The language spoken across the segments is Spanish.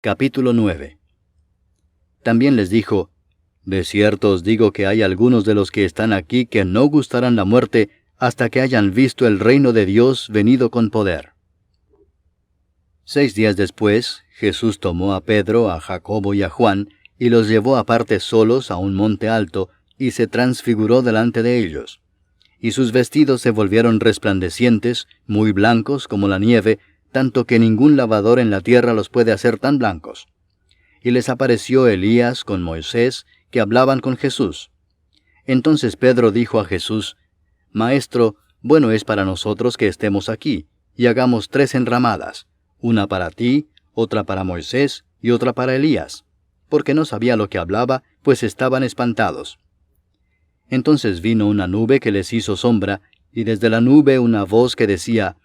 Capítulo 9. También les dijo: De cierto os digo que hay algunos de los que están aquí que no gustarán la muerte hasta que hayan visto el reino de Dios venido con poder. 6 días después, Jesús tomó a Pedro, a Jacobo y a Juan, y los llevó aparte solos a un monte alto, y se transfiguró delante de ellos. Y sus vestidos se volvieron resplandecientes, muy blancos como la nieve, tanto que ningún lavador en la tierra los puede hacer tan blancos. Y les apareció Elías con Moisés, que hablaban con Jesús. Entonces Pedro dijo a Jesús: Maestro, bueno es para nosotros que estemos aquí, y hagamos 3 enramadas, una para ti, otra para Moisés, y otra para Elías, porque no sabía lo que hablaba, pues estaban espantados. Entonces vino una nube que les hizo sombra, y desde la nube una voz que decía: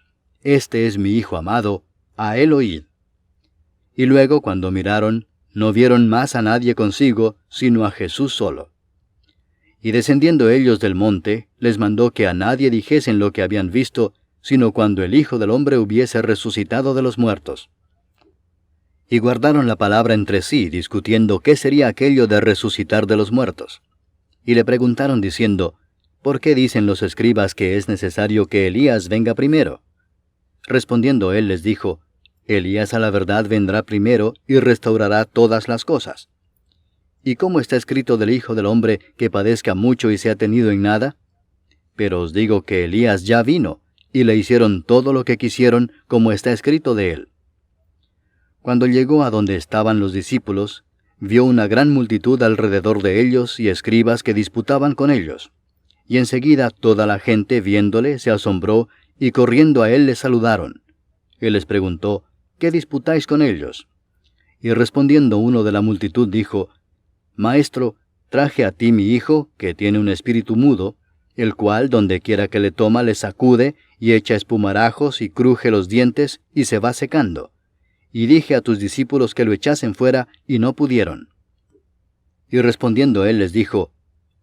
Este es mi Hijo amado, a él oíd. Y luego, cuando miraron, no vieron más a nadie consigo, sino a Jesús solo. Y descendiendo ellos del monte, les mandó que a nadie dijesen lo que habían visto, sino cuando el Hijo del Hombre hubiese resucitado de los muertos. Y guardaron la palabra entre sí, discutiendo qué sería aquello de resucitar de los muertos. Y le preguntaron diciendo: ¿Por qué dicen los escribas que es necesario que Elías venga primero? Respondiendo él les dijo: Elías a la verdad vendrá primero y restaurará todas las cosas. ¿Y cómo está escrito del Hijo del Hombre que padezca mucho y sea tenido en nada? Pero os digo que Elías ya vino, y le hicieron todo lo que quisieron, como está escrito de él. Cuando llegó a donde estaban los discípulos, vio una gran multitud alrededor de ellos y escribas que disputaban con ellos. Y enseguida toda la gente, viéndole, se asombró, y corriendo a él le saludaron. Él les preguntó: ¿Qué disputáis con ellos? Y respondiendo uno de la multitud dijo: Maestro, traje a ti mi hijo, que tiene un espíritu mudo, el cual donde quiera que le toma le sacude, y echa espumarajos y cruje los dientes, y se va secando. Y dije a tus discípulos que lo echasen fuera, y no pudieron. Y respondiendo él les dijo: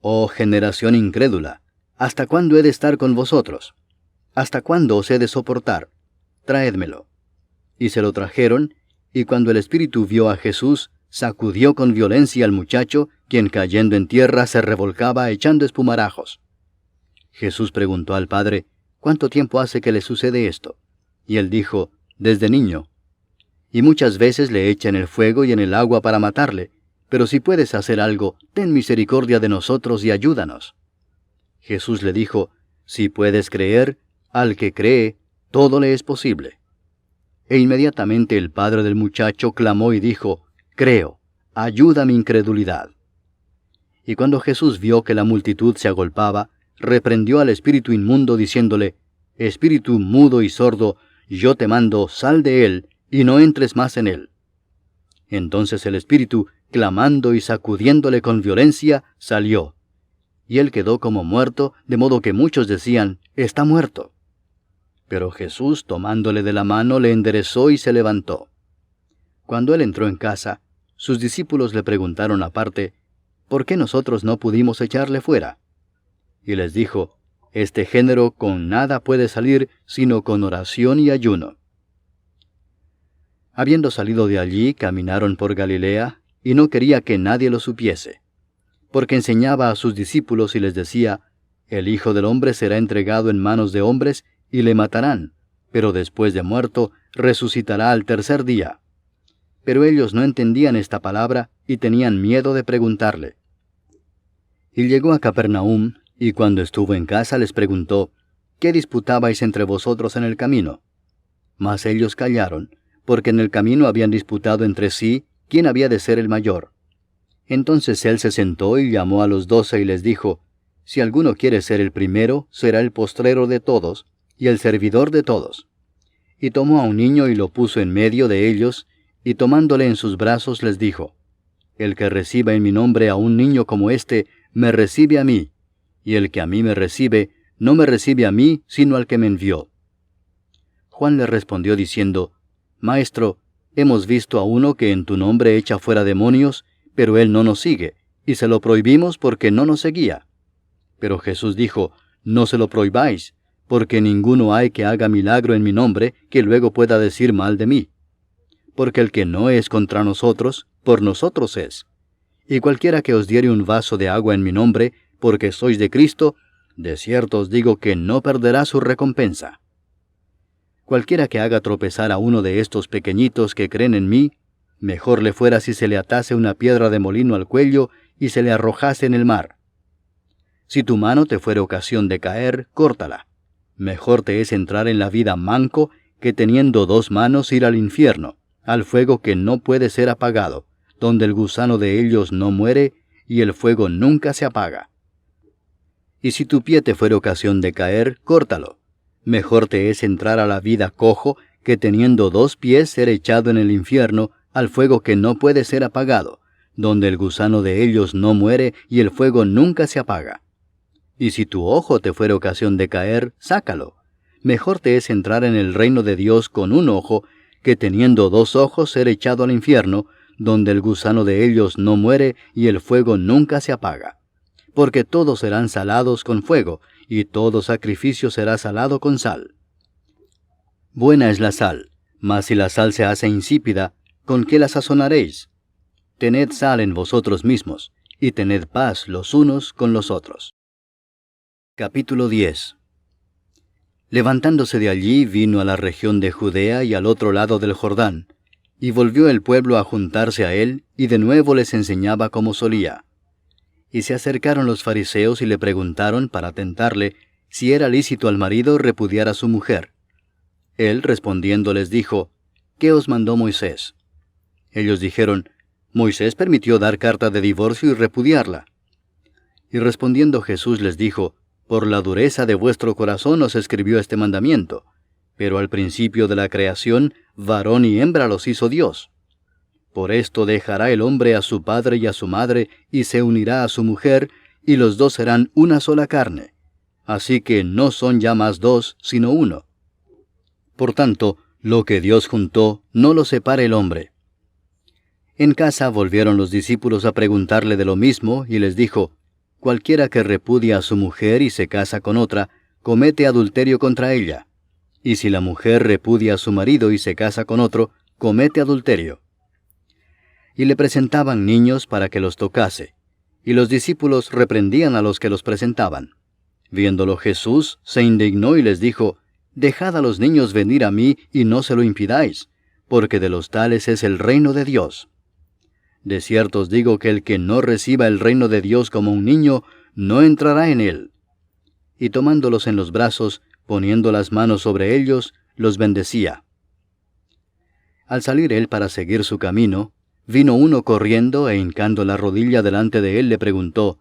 Oh generación incrédula, ¿hasta cuándo he de estar con vosotros? ¿Hasta cuándo os he de soportar? Traédmelo. Y se lo trajeron, y cuando el espíritu vio a Jesús, sacudió con violencia al muchacho, quien cayendo en tierra se revolcaba echando espumarajos. Jesús preguntó al padre: ¿Cuánto tiempo hace que le sucede esto? Y él dijo: Desde niño. Y muchas veces le echa en el fuego y en el agua para matarle, pero si puedes hacer algo, ten misericordia de nosotros y ayúdanos. Jesús le dijo: Si puedes creer, al que cree, todo le es posible. E inmediatamente el padre del muchacho clamó y dijo: Creo, ayuda mi incredulidad. Y cuando Jesús vio que la multitud se agolpaba, reprendió al espíritu inmundo diciéndole: Espíritu mudo y sordo, yo te mando, sal de él, y no entres más en él. Entonces el espíritu, clamando y sacudiéndole con violencia, salió. Y él quedó como muerto, de modo que muchos decían: Está muerto. Pero Jesús, tomándole de la mano, le enderezó y se levantó. Cuando él entró en casa, sus discípulos le preguntaron aparte: ¿Por qué nosotros no pudimos echarle fuera? Y les dijo: Este género con nada puede salir, sino con oración y ayuno. Habiendo salido de allí, caminaron por Galilea, y no quería que nadie lo supiese, porque enseñaba a sus discípulos y les decía: El Hijo del Hombre será entregado en manos de hombres, y le matarán, pero después de muerto, resucitará al 3er día. Pero ellos no entendían esta palabra, y tenían miedo de preguntarle. Y llegó a Capernaum, y cuando estuvo en casa les preguntó: ¿Qué disputabais entre vosotros en el camino? Mas ellos callaron, porque en el camino habían disputado entre sí quién había de ser el mayor. Entonces él se sentó y llamó a los 12 y les dijo: Si alguno quiere ser el primero, será el postrero de todos, y el servidor de todos. Y tomó a un niño y lo puso en medio de ellos, y tomándole en sus brazos les dijo: El que reciba en mi nombre a un niño como este, me recibe a mí, y el que a mí me recibe, no me recibe a mí, sino al que me envió. Juan le respondió diciendo: Maestro, hemos visto a uno que en tu nombre echa fuera demonios, pero él no nos sigue, y se lo prohibimos porque no nos seguía. Pero Jesús dijo: No se lo prohibáis, porque ninguno hay que haga milagro en mi nombre, que luego pueda decir mal de mí. porque el que no es contra nosotros, por nosotros es. Y cualquiera que os diere un vaso de agua en mi nombre, porque sois de Cristo, de cierto os digo que no perderá su recompensa. Cualquiera que haga tropezar a uno de estos pequeñitos que creen en mí, mejor le fuera si se le atase una piedra de molino al cuello y se le arrojase en el mar. Si tu mano te fuere ocasión de caer, córtala. Mejor te es entrar en la vida manco que teniendo 2 manos ir al infierno, al fuego que no puede ser apagado, donde el gusano de ellos no muere y el fuego nunca se apaga. Y si tu pie te fuere ocasión de caer, córtalo. Mejor te es entrar a la vida cojo que teniendo 2 pies ser echado en el infierno, al fuego que no puede ser apagado, donde el gusano de ellos no muere y el fuego nunca se apaga. Y si tu ojo te fuere ocasión de caer, sácalo. Mejor te es entrar en el reino de Dios con un ojo, que teniendo 2 ojos ser echado al infierno, donde el gusano de ellos no muere y el fuego nunca se apaga. Porque todos serán salados con fuego, y todo sacrificio será salado con sal. Buena es la sal, mas si la sal se hace insípida, ¿con qué la sazonaréis? Tened sal en vosotros mismos, y tened paz los unos con los otros. Capítulo 10. Levantándose de allí, vino a la región de Judea y al otro lado del Jordán, y volvió el pueblo a juntarse a él, y de nuevo les enseñaba como solía. Y se acercaron los fariseos y le preguntaron para tentarle si era lícito al marido repudiar a su mujer. Él respondiendo les dijo, ¿qué os mandó Moisés? Ellos dijeron, Moisés permitió dar carta de divorcio y repudiarla. Y respondiendo Jesús les dijo, por la dureza de vuestro corazón os escribió este mandamiento, pero al principio de la creación, varón y hembra los hizo Dios. Por esto dejará el hombre a su padre y a su madre, y se unirá a su mujer, y los 2 serán una sola carne. Así que no son ya más 2, sino 1. Por tanto, lo que Dios juntó, no lo separe el hombre. En casa volvieron los discípulos a preguntarle de lo mismo, y les dijo, cualquiera que repudia a su mujer y se casa con otra, comete adulterio contra ella. Y si la mujer repudia a su marido y se casa con otro, comete adulterio. Y le presentaban niños para que los tocase, y los discípulos reprendían a los que los presentaban. Viéndolo Jesús, se indignó y les dijo, dejad a los niños venir a mí y no se lo impidáis, porque de los tales es el reino de Dios. De cierto os digo que el que no reciba el reino de Dios como un niño, no entrará en él. Y tomándolos en los brazos, poniendo las manos sobre ellos, los bendecía. Al salir él para seguir su camino, vino uno corriendo e hincando la rodilla delante de él le preguntó,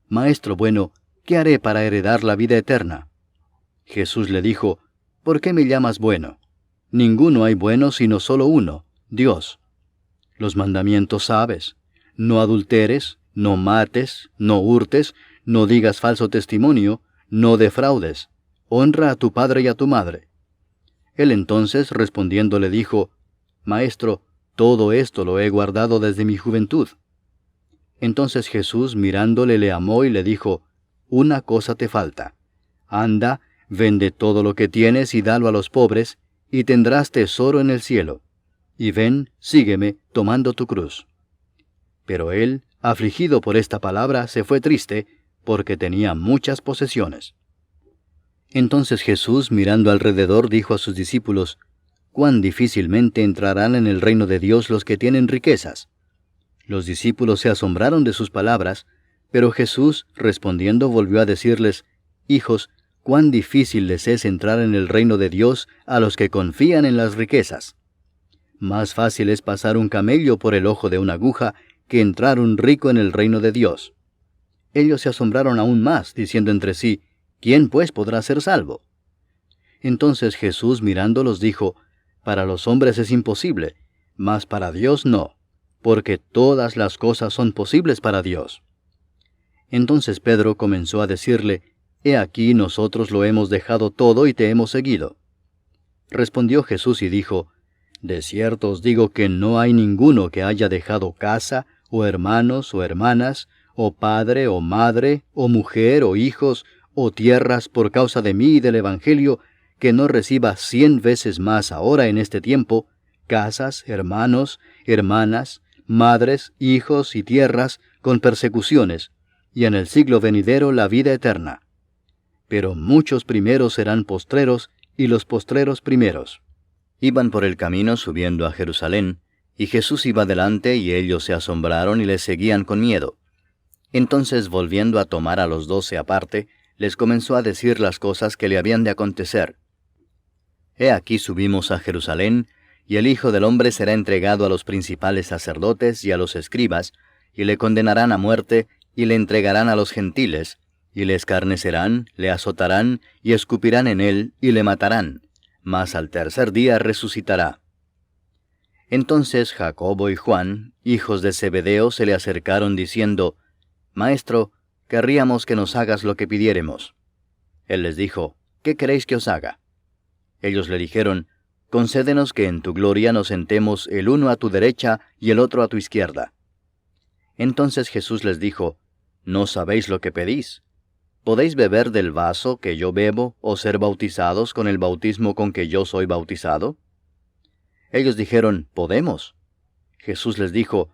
Maestro bueno, ¿qué haré para heredar la vida eterna? Jesús le dijo, ¿por qué me llamas bueno? Ninguno hay bueno sino solo uno, Dios. Los mandamientos sabes, no adulteres, no mates, no hurtes, no digas falso testimonio, no defraudes, honra a tu padre y a tu madre. Él entonces respondiendo le dijo, Maestro, todo esto lo he guardado desde mi juventud. Entonces Jesús mirándole le amó y le dijo, una cosa te falta. Anda, vende todo lo que tienes y dalo a los pobres, y tendrás tesoro en el cielo. Y ven, sígueme, tomando tu cruz. Pero él, afligido por esta palabra, se fue triste, porque tenía muchas posesiones. Entonces Jesús, mirando alrededor, dijo a sus discípulos, cuán difícilmente entrarán en el reino de Dios los que tienen riquezas. Los discípulos se asombraron de sus palabras, pero Jesús, respondiendo, volvió a decirles, Hijos, cuán difícil les es entrar en el reino de Dios a los que confían en las riquezas. Más fácil es pasar un camello por el ojo de una aguja que entrar un rico en el reino de Dios. Ellos se asombraron aún más, diciendo entre sí, ¿quién pues podrá ser salvo? Entonces Jesús mirándolos dijo, para los hombres es imposible, mas para Dios no, porque todas las cosas son posibles para Dios. Entonces Pedro comenzó a decirle, He aquí nosotros lo hemos dejado todo y te hemos seguido. Respondió Jesús y dijo, De cierto os digo que no hay ninguno que haya dejado casa, o hermanos, o hermanas, o padre, o madre, o mujer, o hijos, o tierras por causa de mí y del Evangelio, que no reciba 100 veces más ahora en este tiempo, casas, hermanos, hermanas, madres, hijos y tierras, con persecuciones, y en el siglo venidero la vida eterna. Pero muchos primeros serán postreros, y los postreros primeros. Iban por el camino subiendo a Jerusalén, y Jesús iba delante, y ellos se asombraron y le seguían con miedo. Entonces, volviendo a tomar a los 12 aparte, les comenzó a decir las cosas que le habían de acontecer. He aquí subimos a Jerusalén, y el Hijo del Hombre será entregado a los principales sacerdotes y a los escribas, y le condenarán a muerte, y le entregarán a los gentiles, y le escarnecerán, le azotarán, y escupirán en él, y le matarán, mas al tercer día resucitará. Entonces Jacobo y Juan, hijos de Zebedeo, se le acercaron diciendo, Maestro, querríamos que nos hagas lo que pidiéremos. Él les dijo, ¿qué queréis que os haga? Ellos le dijeron, concédenos que en tu gloria nos sentemos el uno a tu derecha y el otro a tu izquierda. Entonces Jesús les dijo, ¿no sabéis lo que pedís? ¿Podéis beber del vaso que yo bebo o ser bautizados con el bautismo con que yo soy bautizado? Ellos dijeron, podemos. Jesús les dijo,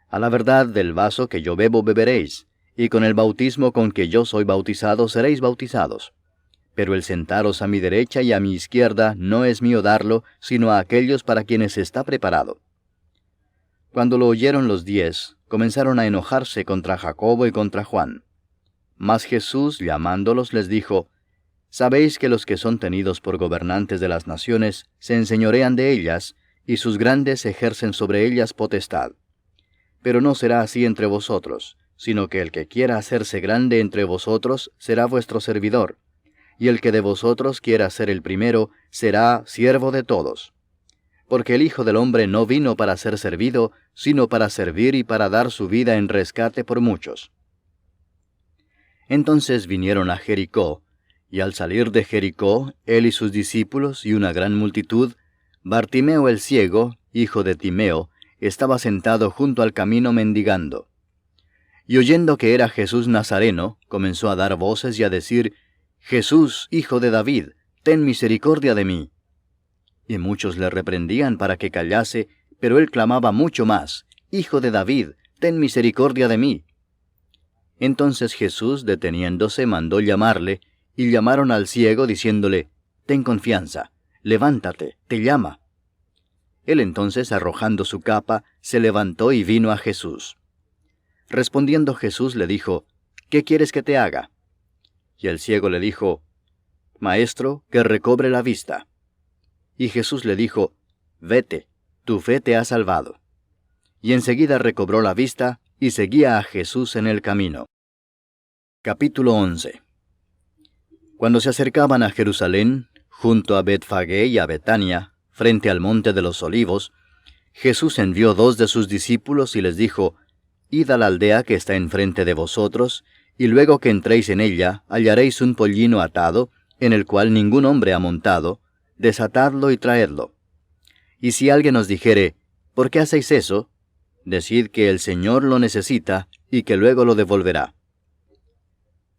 a la verdad del vaso que yo bebo beberéis, y con el bautismo con que yo soy bautizado seréis bautizados. Pero el sentaros a mi derecha y a mi izquierda no es mío darlo, sino a aquellos para quienes está preparado. Cuando lo oyeron los 10, comenzaron a enojarse contra Jacobo y contra Juan. Mas Jesús, llamándolos, les dijo, Sabéis que los que son tenidos por gobernantes de las naciones se enseñorean de ellas, y sus grandes ejercen sobre ellas potestad. Pero no será así entre vosotros, sino que el que quiera hacerse grande entre vosotros será vuestro servidor, y el que de vosotros quiera ser el primero será siervo de todos. Porque el Hijo del Hombre no vino para ser servido, sino para servir y para dar su vida en rescate por muchos. Entonces vinieron a Jericó, y al salir de Jericó, él y sus discípulos y una gran multitud, Bartimeo el ciego, hijo de Timeo, estaba sentado junto al camino mendigando. Y oyendo que era Jesús Nazareno, comenzó a dar voces y a decir, Jesús, hijo de David, ten misericordia de mí. Y muchos le reprendían para que callase, pero él clamaba mucho más, Hijo de David, ten misericordia de mí. Entonces Jesús, deteniéndose, mandó llamarle, y llamaron al ciego, diciéndole, Ten confianza, levántate, te llama. Él entonces, arrojando su capa, se levantó y vino a Jesús. Respondiendo Jesús le dijo, ¿qué quieres que te haga? Y el ciego le dijo, Maestro, que recobre la vista. Y Jesús le dijo, Vete, tu fe te ha salvado. Y enseguida recobró la vista, y seguía a Jesús en el camino. Capítulo 11. Cuando se acercaban a Jerusalén, junto a Betfagé y a Betania, frente al monte de los Olivos, Jesús envió 2 de sus discípulos y les dijo, Id a la aldea que está enfrente de vosotros, y luego que entréis en ella, hallaréis un pollino atado, en el cual ningún hombre ha montado, desatadlo y traedlo. Y si alguien os dijere, ¿por qué hacéis eso? Decid que el Señor lo necesita, y que luego lo devolverá.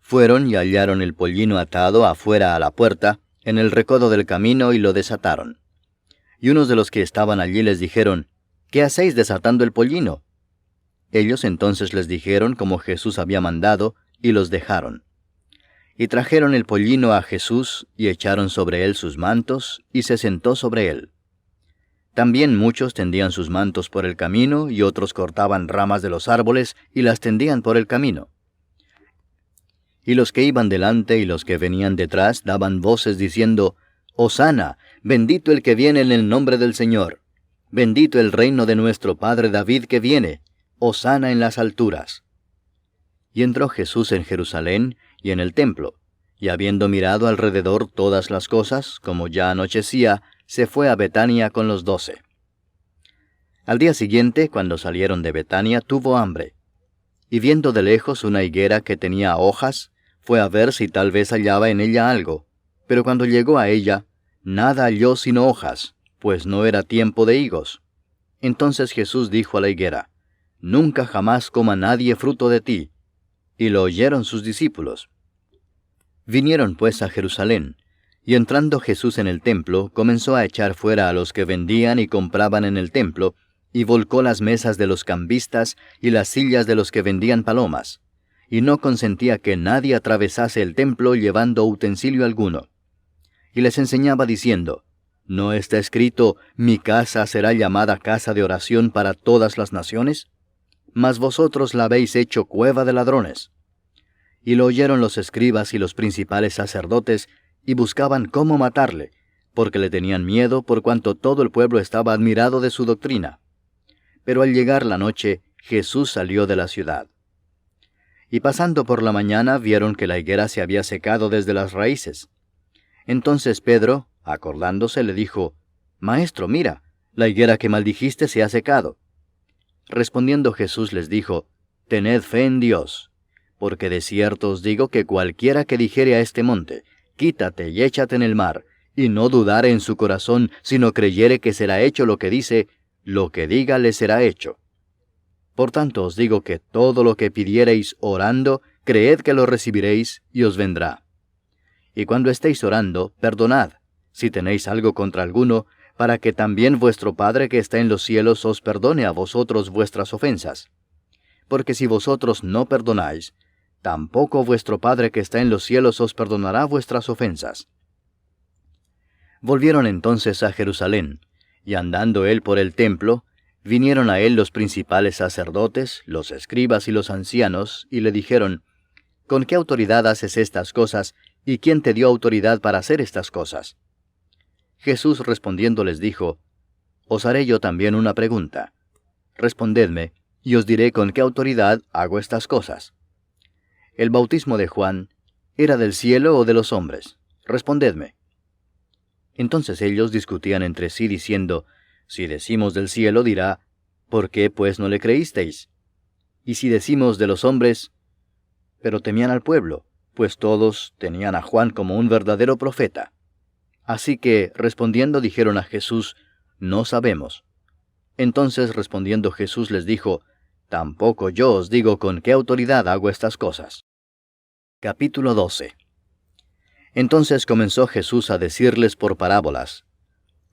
Fueron y hallaron el pollino atado afuera a la puerta, en el recodo del camino, y lo desataron. Y unos de los que estaban allí les dijeron, ¿qué hacéis desatando el pollino? Ellos entonces les dijeron como Jesús había mandado, y los dejaron. Y trajeron el pollino a Jesús, y echaron sobre él sus mantos, y se sentó sobre él. También muchos tendían sus mantos por el camino, y otros cortaban ramas de los árboles, y las tendían por el camino. Y los que iban delante y los que venían detrás daban voces diciendo, Hosana, bendito el que viene en el nombre del Señor. Bendito el reino de nuestro padre David que viene. Hosana en las alturas. Y entró Jesús en Jerusalén y en el templo, y habiendo mirado alrededor todas las cosas, como ya anochecía, se fue a Betania con los 12. Al día siguiente, cuando salieron de Betania, tuvo hambre. Y viendo de lejos una higuera que tenía hojas, fue a ver si tal vez hallaba en ella algo. Pero cuando llegó a ella, nada halló sino hojas, pues no era tiempo de higos. Entonces Jesús dijo a la higuera, Nunca jamás coma nadie fruto de ti. Y lo oyeron sus discípulos. Vinieron pues a Jerusalén, Y entrando Jesús en el templo, comenzó a echar fuera a los que vendían y compraban en el templo, y volcó las mesas de los cambistas y las sillas de los que vendían palomas, y no consentía que nadie atravesase el templo llevando utensilio alguno. Y les enseñaba diciendo, ¿no está escrito, mi casa será llamada casa de oración para todas las naciones? Mas vosotros la habéis hecho cueva de ladrones. Y lo oyeron los escribas y los principales sacerdotes, y buscaban cómo matarle, porque le tenían miedo por cuanto todo el pueblo estaba admirado de su doctrina. Pero al llegar la noche, Jesús salió de la ciudad. Y pasando por la mañana vieron que la higuera se había secado desde las raíces. Entonces Pedro, acordándose, le dijo, Maestro, mira, la higuera que maldijiste se ha secado. Respondiendo Jesús les dijo, Tened fe en Dios, porque de cierto os digo que cualquiera que dijere a este monte, Quítate y échate en el mar, y no dudare en su corazón, sino creyere que será hecho lo que dice, lo que diga le será hecho. Por tanto os digo que todo lo que pidiereis orando, creed que lo recibiréis, y os vendrá. Y cuando estéis orando, perdonad, si tenéis algo contra alguno, para que también vuestro Padre que está en los cielos os perdone a vosotros vuestras ofensas. Porque si vosotros no perdonáis, tampoco vuestro Padre que está en los cielos os perdonará vuestras ofensas. Volvieron entonces a Jerusalén, y andando él por el templo, vinieron a él los principales sacerdotes, los escribas y los ancianos, y le dijeron, ¿con qué autoridad haces estas cosas, y quién te dio autoridad para hacer estas cosas? Jesús respondiendo les dijo, Os haré yo también una pregunta. Respondedme, y os diré con qué autoridad hago estas cosas. ¿El bautismo de Juan era del cielo o de los hombres? Respondedme. Entonces ellos discutían entre sí diciendo, Si decimos del cielo, dirá, ¿por qué pues no le creísteis? Y si decimos de los hombres, pero temían al pueblo, pues todos tenían a Juan como un verdadero profeta. Así que, respondiendo, dijeron a Jesús, No sabemos. Entonces respondiendo Jesús les dijo, Tampoco yo os digo con qué autoridad hago estas cosas. Capítulo 12. Entonces comenzó Jesús a decirles por parábolas.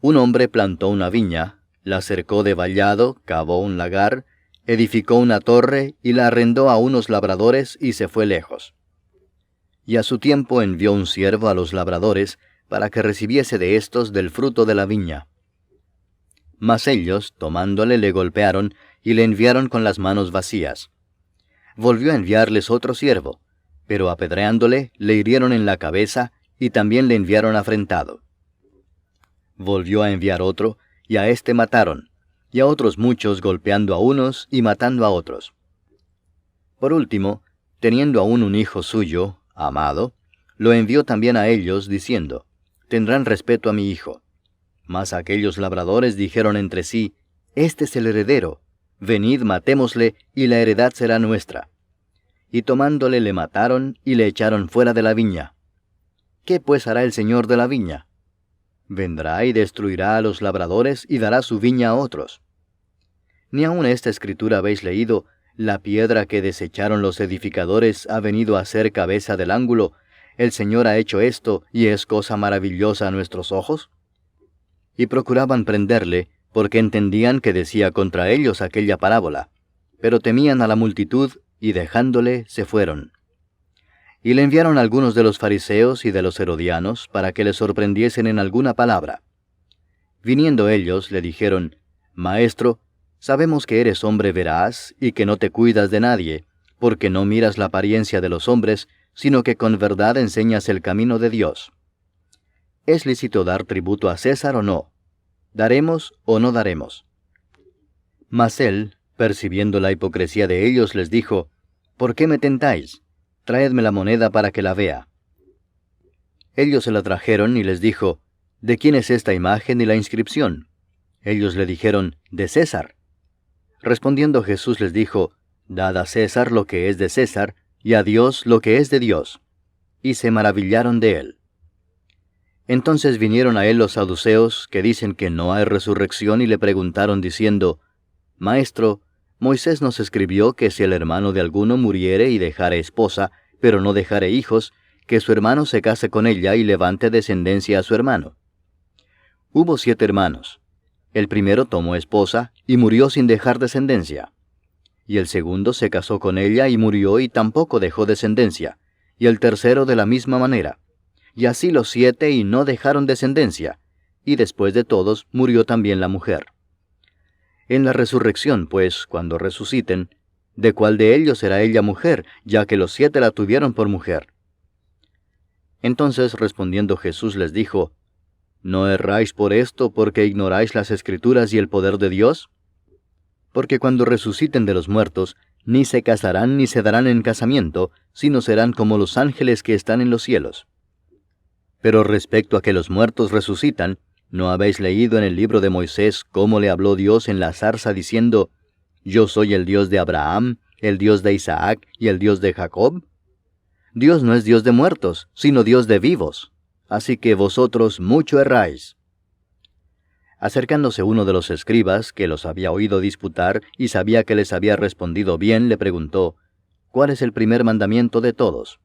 Un hombre plantó una viña, la cercó de vallado, cavó un lagar, edificó una torre y la arrendó a unos labradores y se fue lejos. Y a su tiempo envió un siervo a los labradores para que recibiese de éstos del fruto de la viña. Mas ellos, tomándole, le golpearon y le enviaron con las manos vacías. Volvió a enviarles otro siervo, pero apedreándole, le hirieron en la cabeza y también le enviaron afrentado. Volvió a enviar otro, y a éste mataron, y a otros muchos golpeando a unos y matando a otros. Por último, teniendo aún un hijo suyo, amado, lo envió también a ellos, diciendo, Tendrán respeto a mi hijo. Mas aquellos labradores dijeron entre sí, Este es el heredero, venid matémosle, y la heredad será nuestra. Y tomándole le mataron, y le echaron fuera de la viña. ¿Qué pues hará el señor de la viña? Vendrá y destruirá a los labradores, y dará su viña a otros. Ni aun esta escritura habéis leído, la piedra que desecharon los edificadores ha venido a ser cabeza del ángulo, el Señor ha hecho esto, y es cosa maravillosa a nuestros ojos. Y procuraban prenderle, porque entendían que decía contra ellos aquella parábola, pero temían a la multitud, y dejándole, se fueron. Y le enviaron algunos de los fariseos y de los herodianos, para que le sorprendiesen en alguna palabra. Viniendo ellos, le dijeron, Maestro, sabemos que eres hombre veraz, y que no te cuidas de nadie, porque no miras la apariencia de los hombres, sino que con verdad enseñas el camino de Dios. ¿Es lícito dar tributo a César o no? ¿Daremos o no daremos? Mas él, percibiendo la hipocresía de ellos, les dijo, ¿por qué me tentáis? Traedme la moneda para que la vea. Ellos se la trajeron y les dijo, ¿de quién es esta imagen y la inscripción? Ellos le dijeron, de César. Respondiendo Jesús les dijo, Dad a César lo que es de César, y a Dios lo que es de Dios. Y se maravillaron de él. Entonces vinieron a él los saduceos, que dicen que no hay resurrección, y le preguntaron diciendo, Maestro, Moisés nos escribió que si el hermano de alguno muriere y dejare esposa, pero no dejare hijos, que su hermano se case con ella y levante descendencia a su hermano. Hubo 7 hermanos. El primero tomó esposa y murió sin dejar descendencia. Y el segundo se casó con ella y murió y tampoco dejó descendencia. Y el tercero de la misma manera. Y así los 7 y no dejaron descendencia. Y después de todos murió también la mujer. En la resurrección, pues, cuando resuciten, ¿de cuál de ellos será ella mujer, ya que los 7 la tuvieron por mujer? Entonces respondiendo Jesús les dijo, ¿no erráis por esto porque ignoráis las Escrituras y el poder de Dios? Porque cuando resuciten de los muertos, ni se casarán ni se darán en casamiento, sino serán como los ángeles que están en los cielos. Pero respecto a que los muertos resucitan, ¿no habéis leído en el libro de Moisés cómo le habló Dios en la zarza diciendo, «Yo soy el Dios de Abraham, el Dios de Isaac y el Dios de Jacob»? Dios no es Dios de muertos, sino Dios de vivos. Así que vosotros mucho erráis. Acercándose uno de los escribas, que los había oído disputar y sabía que les había respondido bien, le preguntó, «¿Cuál es el primer mandamiento de todos?»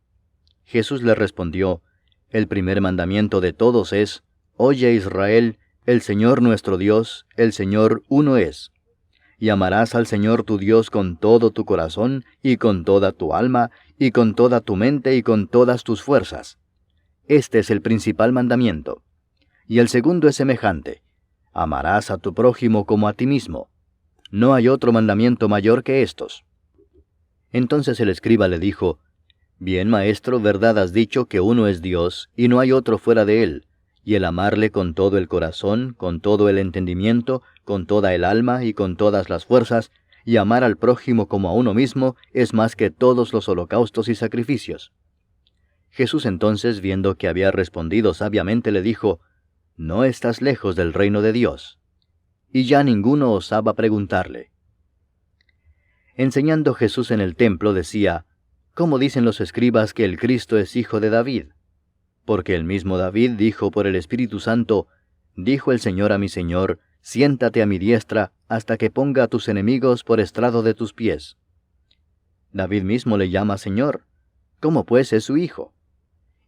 Jesús le respondió, «El primer mandamiento de todos es, Oye Israel, el Señor nuestro Dios, el Señor uno es. Y amarás al Señor tu Dios con todo tu corazón, y con toda tu alma, y con toda tu mente, y con todas tus fuerzas. Este es el principal mandamiento. Y el segundo es semejante. Amarás a tu prójimo como a ti mismo. No hay otro mandamiento mayor que estos». Entonces el escriba le dijo, «Bien, maestro, verdad has dicho que uno es Dios, y no hay otro fuera de él, y el amarle con todo el corazón, con todo el entendimiento, con toda el alma y con todas las fuerzas, y amar al prójimo como a uno mismo, es más que todos los holocaustos y sacrificios». Jesús entonces, viendo que había respondido sabiamente, le dijo, «No estás lejos del reino de Dios». Y ya ninguno osaba preguntarle. Enseñando Jesús en el templo decía, «¿Cómo dicen los escribas que el Cristo es hijo de David? Porque el mismo David dijo por el Espíritu Santo, dijo el Señor a mi Señor, siéntate a mi diestra, hasta que ponga a tus enemigos por estrado de tus pies». David mismo le llama Señor. ¿Cómo pues es su hijo?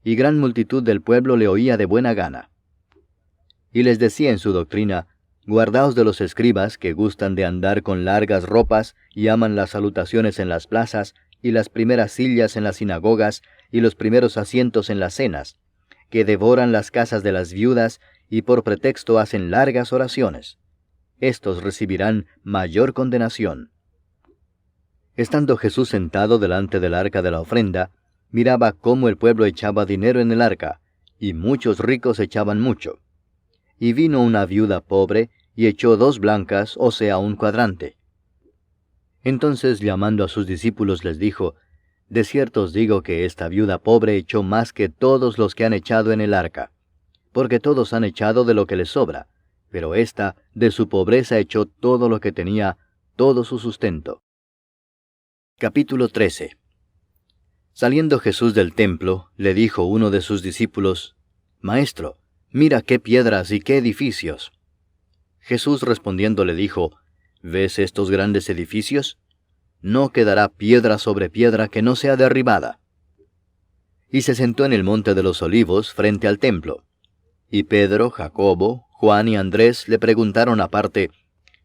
Y gran multitud del pueblo le oía de buena gana. Y les decía en su doctrina, guardaos de los escribas que gustan de andar con largas ropas y aman las salutaciones en las plazas y las primeras sillas en las sinagogas y los primeros asientos en las cenas, que devoran las casas de las viudas y por pretexto hacen largas oraciones. Estos recibirán mayor condenación. Estando Jesús sentado delante del arca de la ofrenda, miraba cómo el pueblo echaba dinero en el arca, y muchos ricos echaban mucho. Y vino una viuda pobre, y echó 2 blancas, o sea, un cuadrante. Entonces, llamando a sus discípulos, les dijo, «De cierto os digo que esta viuda pobre echó más que todos los que han echado en el arca, porque todos han echado de lo que les sobra, pero ésta de su pobreza echó todo lo que tenía, todo su sustento». Capítulo 13. Saliendo Jesús del templo, le dijo uno de sus discípulos, «Maestro, mira qué piedras y qué edificios». Jesús respondiendo le dijo, «¿Ves estos grandes edificios? No quedará piedra sobre piedra que no sea derribada». Y se sentó en el monte de los olivos frente al templo. Y Pedro, Jacobo, Juan y Andrés le preguntaron aparte,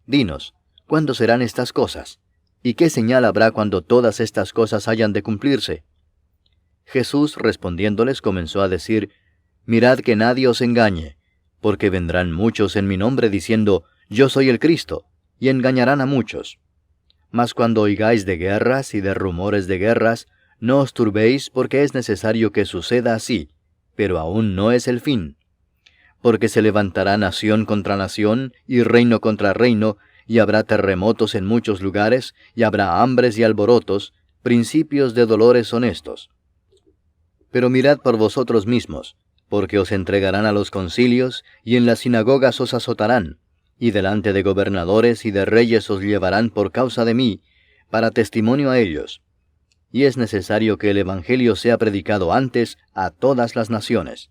«Dinos, ¿cuándo serán estas cosas? ¿Y qué señal habrá cuando todas estas cosas hayan de cumplirse?» Jesús respondiéndoles comenzó a decir, «Mirad que nadie os engañe, porque vendrán muchos en mi nombre diciendo, Yo soy el Cristo, y engañarán a muchos. Mas cuando oigáis de guerras y de rumores de guerras, no os turbéis, porque es necesario que suceda así, pero aún no es el fin. Porque se levantará nación contra nación, y reino contra reino, y habrá terremotos en muchos lugares, y habrá hambres y alborotos, principios de dolores son estos. Pero mirad por vosotros mismos, porque os entregarán a los concilios, y en las sinagogas os azotarán, y delante de gobernadores y de reyes os llevarán por causa de mí, para testimonio a ellos. Y es necesario que el Evangelio sea predicado antes a todas las naciones.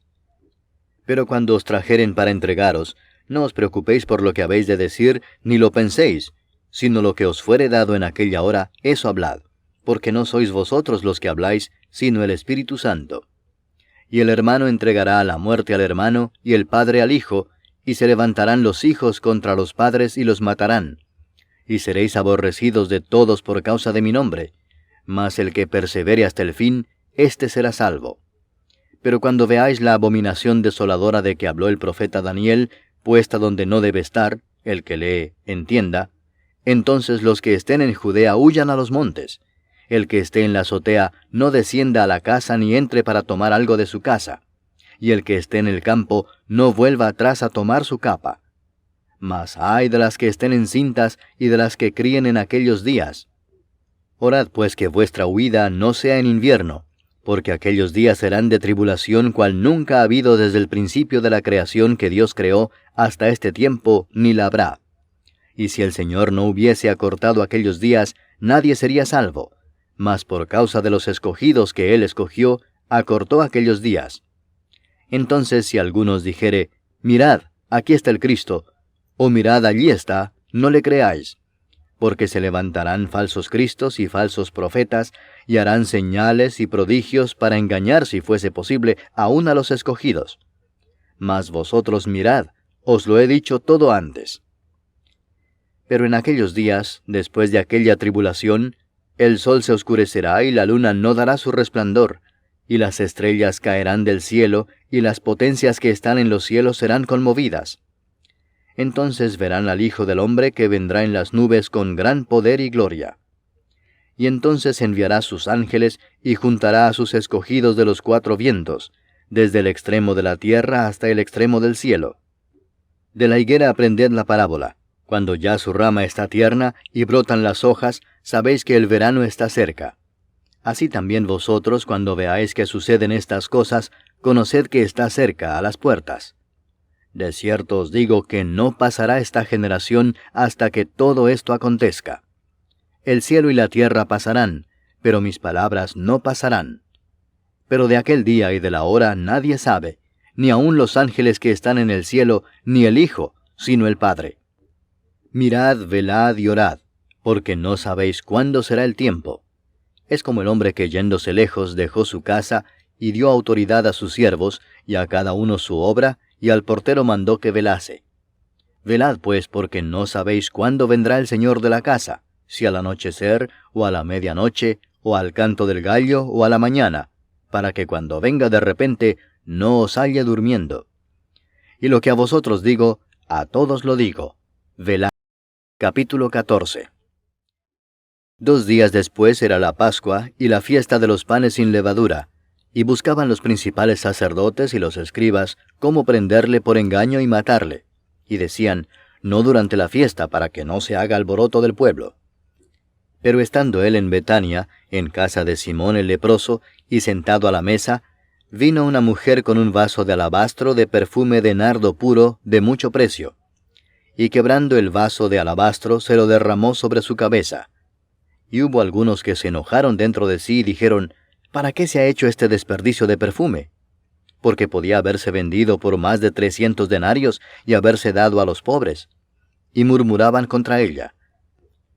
Pero cuando os trajeren para entregaros, no os preocupéis por lo que habéis de decir, ni lo penséis, sino lo que os fuere dado en aquella hora, eso hablad, porque no sois vosotros los que habláis, sino el Espíritu Santo. y el hermano entregará a la muerte al hermano, y el padre al hijo, y se levantarán los hijos contra los padres y los matarán. Y seréis aborrecidos de todos por causa de mi nombre, mas el que persevere hasta el fin, éste será salvo. Pero cuando veáis la abominación desoladora de que habló el profeta Daniel, puesta donde no debe estar, el que lee, entienda, entonces los que estén en Judea huyan a los montes. El que esté en la azotea no descienda a la casa ni entre para tomar algo de su casa. Y el que esté en el campo no vuelva atrás a tomar su capa. Mas ay de las que estén encintas y de las que críen en aquellos días. Orad pues que vuestra huida no sea en invierno, porque aquellos días serán de tribulación cual nunca ha habido desde el principio de la creación que Dios creó hasta este tiempo, ni la habrá. Y si el Señor no hubiese acortado aquellos días, nadie sería salvo, mas por causa de los escogidos que Él escogió, acortó aquellos días. Entonces si algunos dijere, mirad, aquí está el Cristo, o mirad, allí está, no le creáis, porque se levantarán falsos cristos y falsos profetas, y harán señales y prodigios para engañar, si fuese posible, aún a los escogidos. Mas vosotros mirad, os lo he dicho todo antes. Pero en aquellos días, después de aquella tribulación, el sol se oscurecerá y la luna no dará su resplandor, y las estrellas caerán del cielo, y las potencias que están en los cielos serán conmovidas. Entonces verán al Hijo del Hombre que vendrá en las nubes con gran poder y gloria. Y entonces enviará sus ángeles y juntará a sus escogidos de los cuatro vientos, desde el extremo de la tierra hasta el extremo del cielo. De la higuera aprended la parábola. Cuando ya su rama está tierna y brotan las hojas, sabéis que el verano está cerca. Así también vosotros, cuando veáis que suceden estas cosas, conoced que está cerca, a las puertas. De cierto os digo que no pasará esta generación hasta que todo esto acontezca. El cielo y la tierra pasarán, pero mis palabras no pasarán. Pero de aquel día y de la hora nadie sabe, ni aun los ángeles que están en el cielo, ni el Hijo, sino el Padre. Mirad, velad y orad, porque no sabéis cuándo será el tiempo. Es como el hombre que yéndose lejos dejó su casa y dio autoridad a sus siervos, y a cada uno su obra, y al portero mandó que velase. Velad pues, porque no sabéis cuándo vendrá el Señor de la casa, si al anochecer, o a la medianoche, o al canto del gallo, o a la mañana, para que cuando venga de repente no os halle durmiendo. Y lo que a vosotros digo, a todos lo digo, velad. Capítulo 14. 2 días después era la Pascua y la fiesta de los panes sin levadura, y buscaban los principales sacerdotes y los escribas cómo prenderle por engaño y matarle, y decían, no durante la fiesta, para que no se haga alboroto del pueblo. Pero estando él en Betania, en casa de Simón el leproso, y sentado a la mesa, vino una mujer con un vaso de alabastro de perfume de nardo puro de mucho precio, y quebrando el vaso de alabastro se lo derramó sobre su cabeza. Y hubo algunos que se enojaron dentro de sí y dijeron, ¿para qué se ha hecho este desperdicio de perfume? Porque podía haberse vendido por más de 300 denarios y haberse dado a los pobres. Y murmuraban contra ella.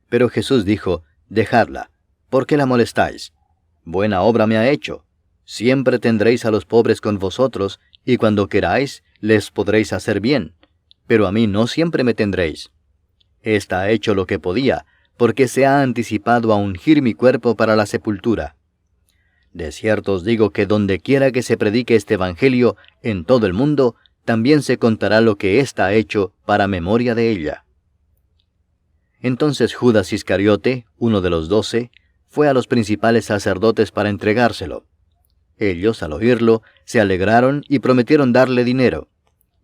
Pero Jesús dijo, dejadla, ¿por qué la molestáis? Buena obra me ha hecho. Siempre tendréis a los pobres con vosotros, y cuando queráis, les podréis hacer bien. Pero a mí no siempre me tendréis. Esta ha hecho lo que podía, porque se ha anticipado a ungir mi cuerpo para la sepultura. De cierto os digo que donde quiera que se predique este evangelio en todo el mundo, también se contará lo que ésta ha hecho para memoria de ella. Entonces Judas Iscariote, uno de los 12, fue a los principales sacerdotes para entregárselo. Ellos, al oírlo, se alegraron y prometieron darle dinero,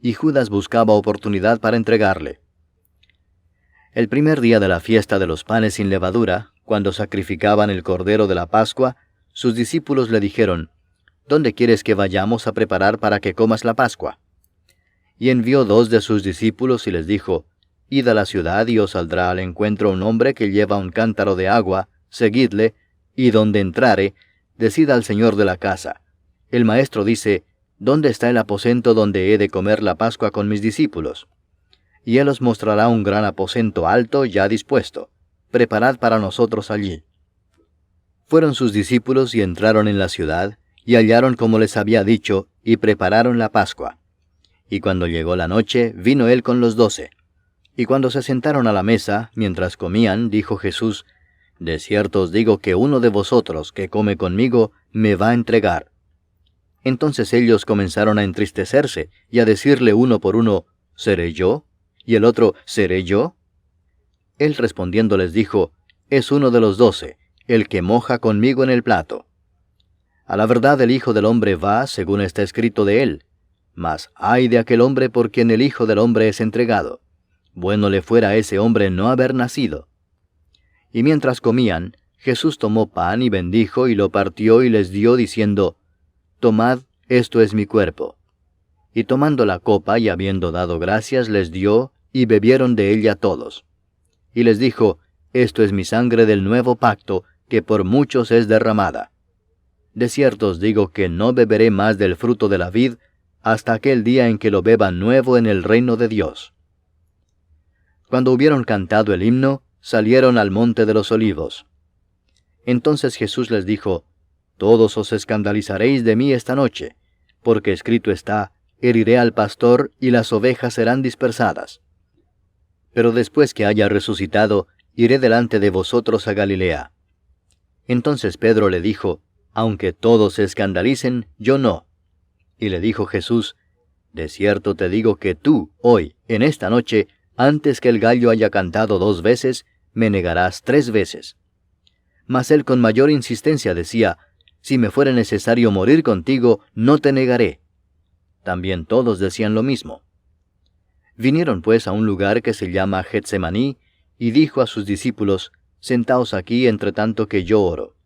y Judas buscaba oportunidad para entregarle. El primer día de la fiesta de los panes sin levadura, cuando sacrificaban el cordero de la Pascua, sus discípulos le dijeron, ¿dónde quieres que vayamos a preparar para que comas la Pascua? Y envió 2 de sus discípulos y les dijo, id a la ciudad y os saldrá al encuentro un hombre que lleva un cántaro de agua, seguidle, y donde entrare, decid al señor de la casa, el maestro dice, ¿dónde está el aposento donde he de comer la Pascua con mis discípulos? Y él os mostrará un gran aposento alto ya dispuesto. Preparad para nosotros allí. Fueron sus discípulos y entraron en la ciudad, y hallaron como les había dicho, y prepararon la Pascua. Y cuando llegó la noche, vino él con los 12. Y cuando se sentaron a la mesa, mientras comían, dijo Jesús: De cierto os digo que uno de vosotros que come conmigo me va a entregar. Entonces ellos comenzaron a entristecerse, y a decirle uno por uno: ¿Seré yo? Y el otro: ¿Seré yo? Él respondiendo les dijo: Es uno de los 12, el que moja conmigo en el plato. A la verdad el Hijo del Hombre va, según está escrito de él. Mas ay de aquel hombre por quien el Hijo del Hombre es entregado. Bueno le fuera a ese hombre no haber nacido. Y mientras comían, Jesús tomó pan y bendijo, y lo partió y les dio, diciendo: Tomad, esto es mi cuerpo. Y tomando la copa y habiendo dado gracias, les dio, y bebieron de ella todos. Y les dijo: Esto es mi sangre del nuevo pacto, que por muchos es derramada. De cierto os digo que no beberé más del fruto de la vid, hasta aquel día en que lo beba nuevo en el reino de Dios. Cuando hubieron cantado el himno, salieron al monte de los olivos. Entonces Jesús les dijo: Todos os escandalizaréis de mí esta noche, porque escrito está: Heriré al pastor, y las ovejas serán dispersadas. Pero después que haya resucitado, iré delante de vosotros a Galilea. Entonces Pedro le dijo: Aunque todos se escandalicen, yo no. Y le dijo Jesús: De cierto te digo que tú, hoy, en esta noche, antes que el gallo haya cantado 2 veces, me negarás 3 veces. Mas él con mayor insistencia decía: Si me fuera necesario morir contigo, no te negaré. También todos decían lo mismo. Vinieron pues a un lugar que se llama Getsemaní, y dijo a sus discípulos: Sentaos aquí entre tanto que yo oro.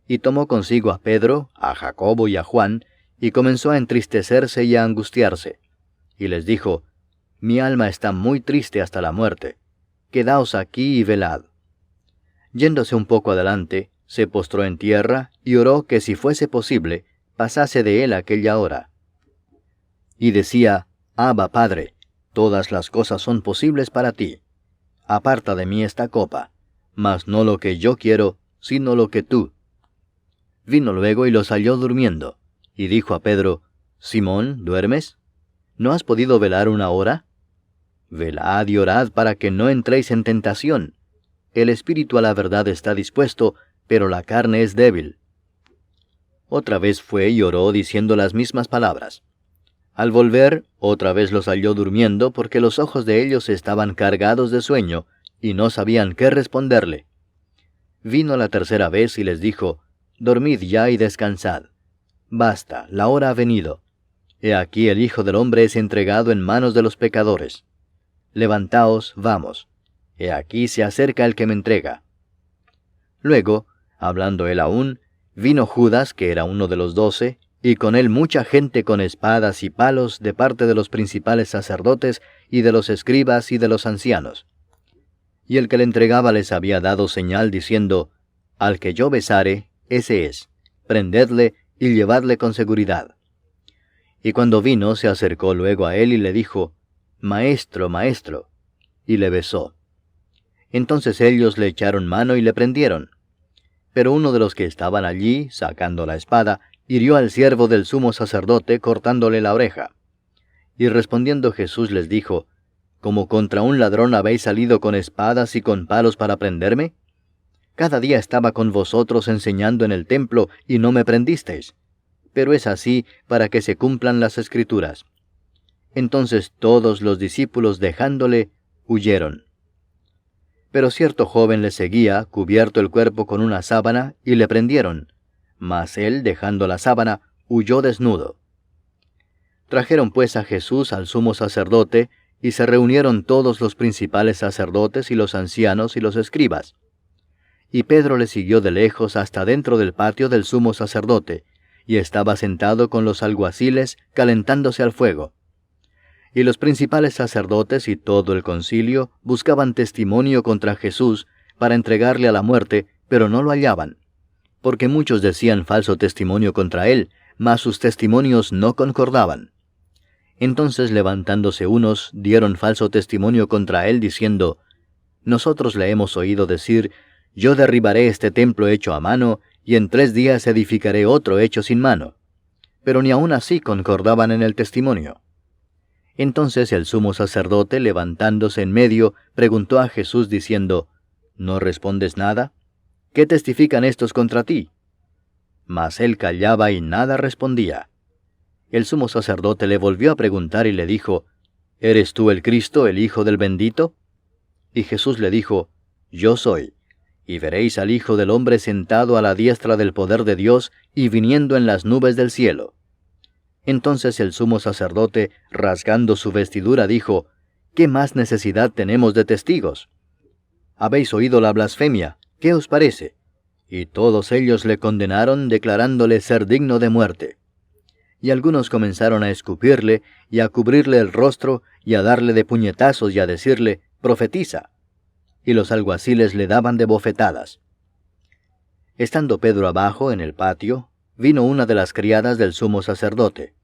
Y tomó consigo a Pedro, a Jacobo y a Juan, y comenzó a entristecerse y a angustiarse. Y les dijo: Mi alma está muy triste hasta la muerte. Quedaos aquí y velad. Yéndose un poco adelante, se postró en tierra, y oró que si fuese posible, pasase de él aquella hora. Y decía: Abba, Padre, todas las cosas son posibles para ti. Aparta de mí esta copa, mas no lo que yo quiero, sino lo que tú. Vino luego y los halló durmiendo, y dijo a Pedro: Simón, ¿duermes? ¿No has podido velar 1 hora? Velad y orad para que no entréis en tentación. El espíritu a la verdad está dispuesto, pero la carne es débil. Otra vez fue y oró diciendo las mismas palabras. Al volver, otra vez los halló durmiendo, porque los ojos de ellos estaban cargados de sueño, y no sabían qué responderle. Vino la tercera vez y les dijo: Dormid ya y descansad. Basta, la hora ha venido. He aquí el Hijo del Hombre es entregado en manos de los pecadores. Levantaos, vamos. He aquí se acerca el que me entrega. Luego, hablando él aún, vino Judas, que era uno de los 12, y con él mucha gente con espadas y palos de parte de los principales sacerdotes y de los escribas y de los ancianos. Y el que le entregaba les había dado señal diciendo: Al que yo besare, ese es. Prendedle y llevadle con seguridad. Y cuando vino, se acercó luego a él y le dijo: Maestro, maestro. Y le besó. Entonces ellos le echaron mano y le prendieron. Pero uno de los que estaban allí, sacando la espada, hirió al siervo del sumo sacerdote, cortándole la oreja. Y respondiendo Jesús les dijo: ¿Como contra un ladrón habéis salido con espadas y con palos para prenderme? Cada día estaba con vosotros enseñando en el templo, y no me prendisteis. Pero es así para que se cumplan las Escrituras. Entonces todos los discípulos, dejándole, huyeron. Pero cierto joven le seguía, cubierto el cuerpo con una sábana, y le prendieron. Mas él, dejando la sábana, huyó desnudo. Trajeron pues a Jesús al sumo sacerdote, y se reunieron todos los principales sacerdotes y los ancianos y los escribas. Y Pedro le siguió de lejos hasta dentro del patio del sumo sacerdote, y estaba sentado con los alguaciles, calentándose al fuego. Y los principales sacerdotes y todo el concilio buscaban testimonio contra Jesús para entregarle a la muerte, pero no lo hallaban, porque muchos decían falso testimonio contra él, mas sus testimonios no concordaban. Entonces, levantándose unos, dieron falso testimonio contra él, diciendo: Nosotros le hemos oído decir: Yo derribaré este templo hecho a mano, y en 3 días edificaré otro hecho sin mano. Pero ni aun así concordaban en el testimonio. Entonces el sumo sacerdote, levantándose en medio, preguntó a Jesús diciendo, ¿No respondes nada? ¿Qué testifican estos contra ti? Mas él callaba y nada respondía. El sumo sacerdote le volvió a preguntar y le dijo, ¿Eres tú el Cristo, el Hijo del bendito? Y Jesús le dijo, Yo soy. Y veréis al Hijo del hombre sentado a la diestra del poder de Dios y viniendo en las nubes del cielo. Entonces el sumo sacerdote, rasgando su vestidura, dijo, ¿Qué más necesidad tenemos de testigos? Habéis oído la blasfemia, ¿qué os parece? Y todos ellos le condenaron, declarándole ser digno de muerte. Y algunos comenzaron a escupirle, y a cubrirle el rostro, y a darle de puñetazos, y a decirle, profetiza. Y los alguaciles le daban de bofetadas. Estando Pedro abajo en el patio, vino una de las criadas del sumo sacerdote.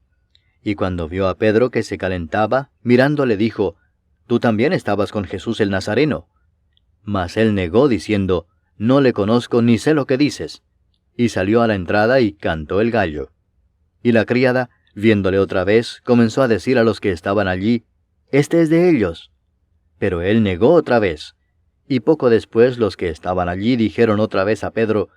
Y cuando vio a Pedro que se calentaba, mirándole dijo, «Tú también estabas con Jesús el Nazareno». Mas él negó diciendo, «No le conozco ni sé lo que dices». Y salió a la entrada y cantó el gallo. Y la criada, viéndole otra vez, comenzó a decir a los que estaban allí, «Este es de ellos». Pero él negó otra vez. Y poco después los que estaban allí dijeron otra vez a Pedro,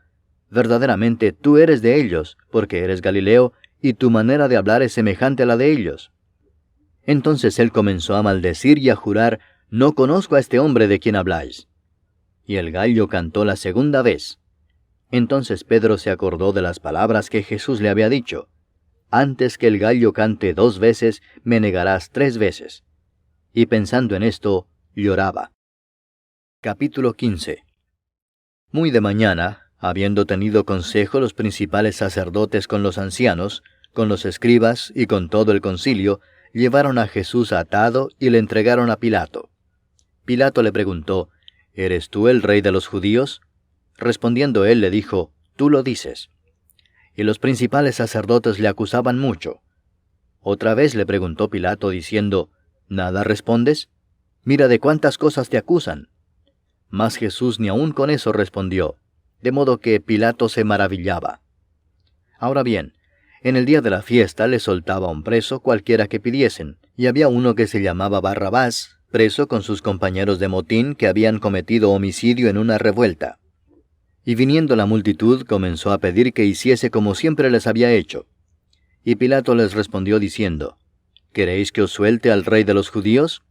«Verdaderamente tú eres de ellos, porque eres Galileo, y tu manera de hablar es semejante a la de ellos». Entonces él comenzó a maldecir y a jurar, «No conozco a este hombre de quien habláis». Y el gallo cantó la segunda vez. Entonces Pedro se acordó de las palabras que Jesús le había dicho, «Antes que el gallo cante 2 veces, me negarás 3 veces». Y pensando en esto, lloraba. Capítulo 15. Muy de mañana, habiendo tenido consejo los principales sacerdotes con los ancianos, con los escribas y con todo el concilio, llevaron a Jesús atado y le entregaron a Pilato. Pilato le preguntó, «¿Eres tú el rey de los judíos?» Respondiendo él le dijo, «Tú lo dices». Y los principales sacerdotes le acusaban mucho. Otra vez le preguntó Pilato diciendo, «¿Nada respondes? Mira de cuántas cosas te acusan». Mas Jesús ni aun con eso respondió, de modo que Pilato se maravillaba. Ahora bien, en el día de la fiesta le soltaba un preso cualquiera que pidiesen, y había uno que se llamaba Barrabás, preso con sus compañeros de motín que habían cometido homicidio en una revuelta. Y viniendo la multitud comenzó a pedir que hiciese como siempre les había hecho. Y Pilato les respondió diciendo, «¿Queréis que os suelte al rey de los judíos?»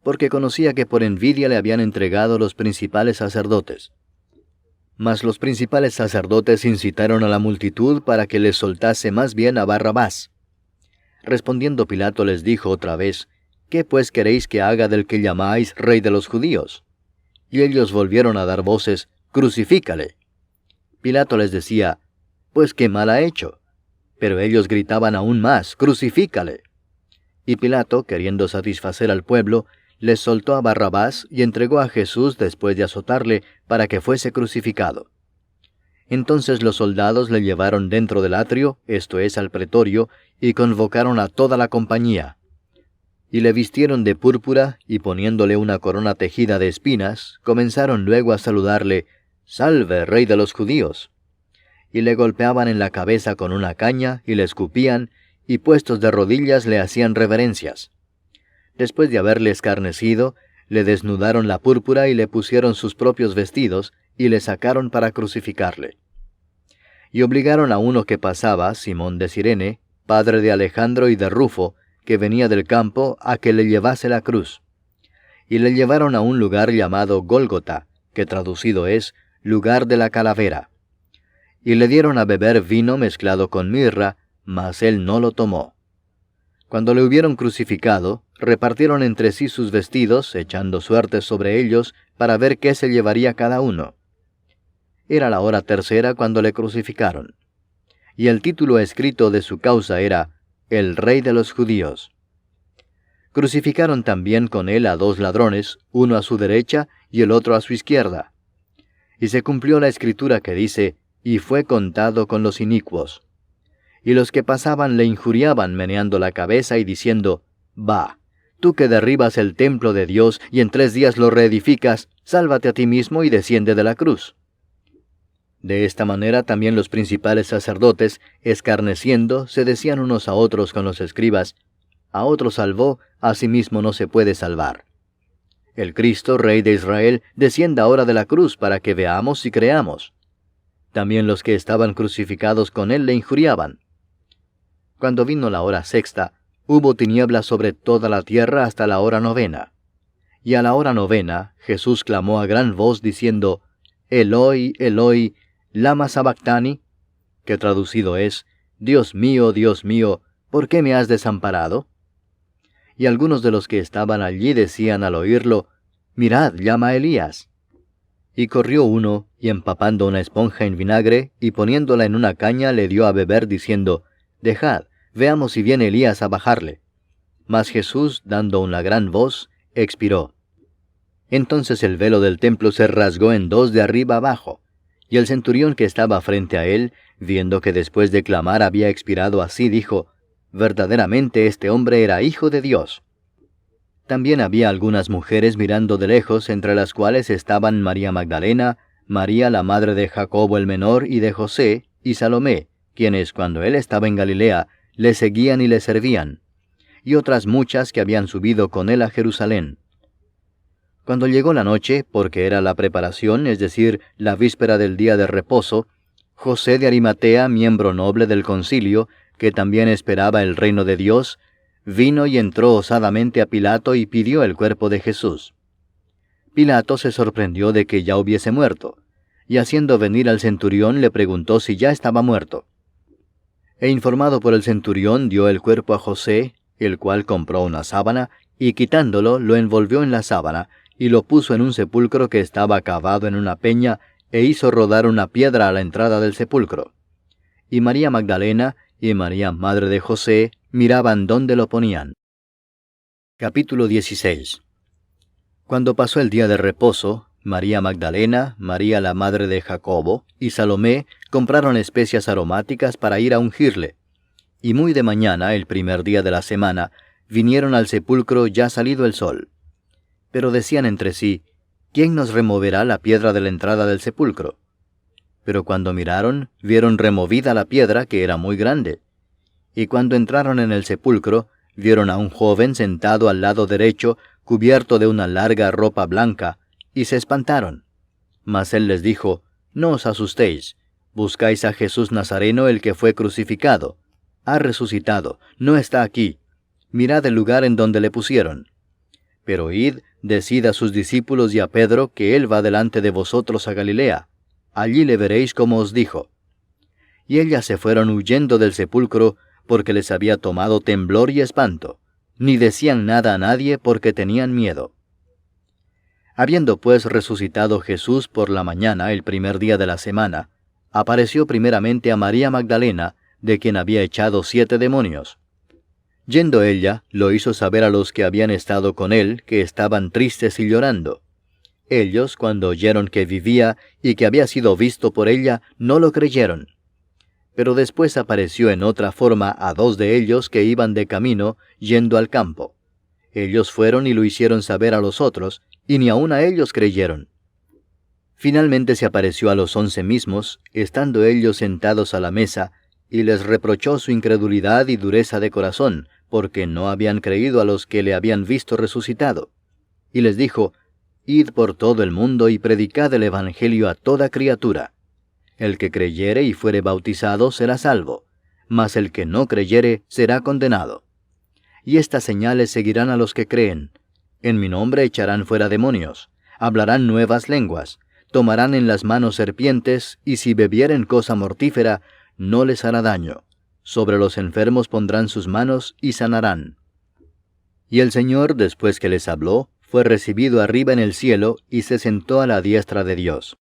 Porque conocía que por envidia le habían entregado los principales sacerdotes. Mas los principales sacerdotes incitaron a la multitud para que les soltase más bien a Barrabás. Respondiendo Pilato les dijo otra vez, «¿Qué pues queréis que haga del que llamáis rey de los judíos?» Y ellos volvieron a dar voces, «Crucifícale». Pilato les decía, «Pues qué mal ha hecho». Pero ellos gritaban aún más, «Crucifícale». Y Pilato, queriendo satisfacer al pueblo, les soltó a Barrabás y entregó a Jesús después de azotarle para que fuese crucificado. Entonces los soldados le llevaron dentro del atrio, esto es, al pretorio, y convocaron a toda la compañía. Y le vistieron de púrpura, y poniéndole una corona tejida de espinas, comenzaron luego a saludarle, «Salve, rey de los judíos». Y le golpeaban en la cabeza con una caña, y le escupían, y puestos de rodillas le hacían reverencias. Después de haberle escarnecido, le desnudaron la púrpura y le pusieron sus propios vestidos, y le sacaron para crucificarle. Y obligaron a uno que pasaba, Simón de Cirene, padre de Alejandro y de Rufo, que venía del campo, a que le llevase la cruz. Y le llevaron a un lugar llamado Gólgota, que traducido es, lugar de la calavera. Y le dieron a beber vino mezclado con mirra, mas él no lo tomó. Cuando le hubieron crucificado, repartieron entre sí sus vestidos, echando suertes sobre ellos, para ver qué se llevaría cada uno. Era la hora tercera cuando le crucificaron. Y el título escrito de su causa era, «El Rey de los Judíos». Crucificaron también con él a 2 ladrones, uno a su derecha y el otro a su izquierda. Y se cumplió la escritura que dice, «Y fue contado con los inicuos». Y los que pasaban le injuriaban meneando la cabeza y diciendo, «Va, tú que derribas el templo de Dios y en 3 días lo reedificas, sálvate a ti mismo y desciende de la cruz». De esta manera también los principales sacerdotes, escarneciendo, se decían unos a otros con los escribas: a otro salvó, a sí mismo no se puede salvar. El Cristo, Rey de Israel, descienda ahora de la cruz para que veamos y creamos. También los que estaban crucificados con él le injuriaban. Cuando vino la hora sexta, hubo tinieblas sobre toda la tierra hasta la hora novena. Y a la hora novena, Jesús clamó a gran voz diciendo: Eloi, Eloi, lama sabactani, que traducido es: Dios mío, ¿por qué me has desamparado? Y algunos de los que estaban allí decían al oírlo: Mirad, llama a Elías. Y corrió uno, y empapando una esponja en vinagre, y poniéndola en una caña, le dio a beber, diciendo: Dejad, veamos si viene Elías a bajarle. Mas Jesús, dando una gran voz, expiró. Entonces el velo del templo se rasgó en dos de arriba abajo, y el centurión que estaba frente a él, viendo que después de clamar había expirado así, dijo: verdaderamente este hombre era hijo de Dios. También había algunas mujeres mirando de lejos, entre las cuales estaban María Magdalena, María la madre de Jacobo el menor y de José, y Salomé, quienes cuando él estaba en Galilea, le seguían y le servían, y otras muchas que habían subido con él a Jerusalén. Cuando llegó la noche, porque era la preparación, es decir, la víspera del día de reposo, José de Arimatea, miembro noble del concilio, que también esperaba el reino de Dios, vino y entró osadamente a Pilato y pidió el cuerpo de Jesús. Pilato se sorprendió de que ya hubiese muerto, y haciendo venir al centurión le preguntó si ya estaba muerto. E informado por el centurión, dio el cuerpo a José, el cual compró una sábana, y quitándolo, lo envolvió en la sábana, y lo puso en un sepulcro que estaba cavado en una peña, e hizo rodar una piedra a la entrada del sepulcro. Y María Magdalena y María, madre de José, miraban dónde lo ponían. Capítulo 16. Cuando pasó el día de reposo, María Magdalena, María la madre de Jacobo, y Salomé compraron especias aromáticas para ir a ungirle. Y muy de mañana, el primer día de la semana, vinieron al sepulcro ya salido el sol. Pero decían entre sí: ¿quién nos removerá la piedra de la entrada del sepulcro? Pero cuando miraron, vieron removida la piedra, que era muy grande. Y cuando entraron en el sepulcro, vieron a un joven sentado al lado derecho, cubierto de una larga ropa blanca, y se espantaron. Mas él les dijo: no os asustéis, buscáis a Jesús Nazareno, el que fue crucificado. Ha resucitado, no está aquí. Mirad el lugar en donde le pusieron. Pero id, decid a sus discípulos y a Pedro que él va delante de vosotros a Galilea. Allí le veréis como os dijo. Y ellas se fueron huyendo del sepulcro, porque les había tomado temblor y espanto, ni decían nada a nadie porque tenían miedo. Habiendo pues resucitado Jesús por la mañana, el primer día de la semana, apareció primeramente a María Magdalena, de quien había echado 7 demonios. Yendo ella, lo hizo saber a los que habían estado con él, que estaban tristes y llorando. Ellos, cuando oyeron que vivía y que había sido visto por ella, no lo creyeron. Pero después apareció en otra forma a 2 de ellos que iban de camino, yendo al campo. Ellos fueron y lo hicieron saber a los otros, y ni aun a ellos creyeron. Finalmente se apareció a los 11 mismos, estando ellos sentados a la mesa, y les reprochó su incredulidad y dureza de corazón, porque no habían creído a los que le habían visto resucitado. Y les dijo: id por todo el mundo y predicad el evangelio a toda criatura. El que creyere y fuere bautizado será salvo, mas el que no creyere será condenado. Y estas señales seguirán a los que creen: en mi nombre echarán fuera demonios, hablarán nuevas lenguas, tomarán en las manos serpientes, y si bebieren cosa mortífera, no les hará daño. Sobre los enfermos pondrán sus manos y sanarán. Y el Señor, después que les habló, fue recibido arriba en el cielo, y se sentó a la diestra de Dios.